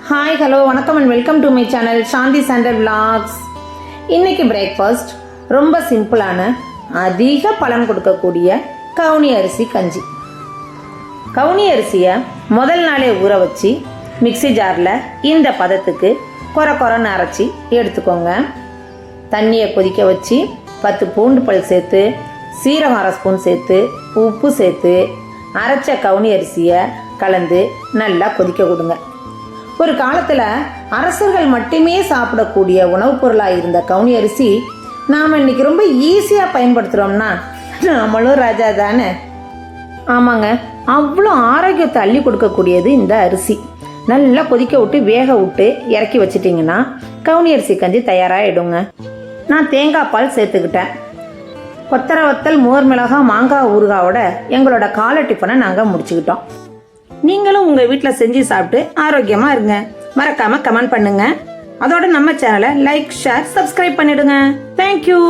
Hi hello வணக்கம் and welcome to my channel Shanthi sandal vlogs. இன்றைக்கி breakfast ரொம்ப சிம்பிளான அதிக பலன் கொடுக்கக்கூடிய கவுனி அரிசி கஞ்சி. கவுனி அரிசியை முதல் நாளே ஊற வச்சு மிக்ஸி ஜாரில் இந்த பதத்துக்கு கொரன்னு அரைச்சி எடுத்துக்கோங்க. தண்ணியை கொதிக்க வச்சு 10 பூண்டு பல் சேர்த்து சீரகம் 1/2 ஸ்பூன் சேர்த்து உப்பு சேர்த்து அரைச்ச கவுனி அரிசியை கலந்து நல்லா கொதிக்க கொடுங்க. ஒரு காலத்தில் அரசர்கள் மட்டுமே சாப்பிடக்கூடிய உணவுப் பொருளாக இருந்த கவுனி அரிசி நாம் இன்றைக்கி ரொம்ப ஈஸியாக பயன்படுத்துகிறோம்னா நம்மளும் ராஜா தானே. ஆமாங்க, அவ்வளோ ஆரோக்கியத்தை அள்ளி கொடுக்கக்கூடியது இந்த அரிசி. நல்லா கொதிக்க விட்டு வேக விட்டு இறக்கி வச்சிட்டிங்கன்னா கவுனி அரிசி கஞ்சி தயாராகிடுங்க. நான் தேங்காய் பால் சேர்த்துக்கிட்டேன். கொத்தரை வத்தல், மோர் மிளகாய், மாங்காய் ஊறுகாவோட எங்களோட காலை டிஃபனை நாங்கள் முடிச்சுக்கிட்டோம். நீங்களும் உங்கள் வீட்டில் செஞ்சு சாப்பிட்டு ஆரோக்கியமாக இருங்க. மறக்காமல் கமெண்ட் பண்ணுங்கள். அதோட நம்ம சேனலை லைக், ஷேர், சப்ஸ்கிரைப் பண்ணிடுங்க. தேங்க்யூ.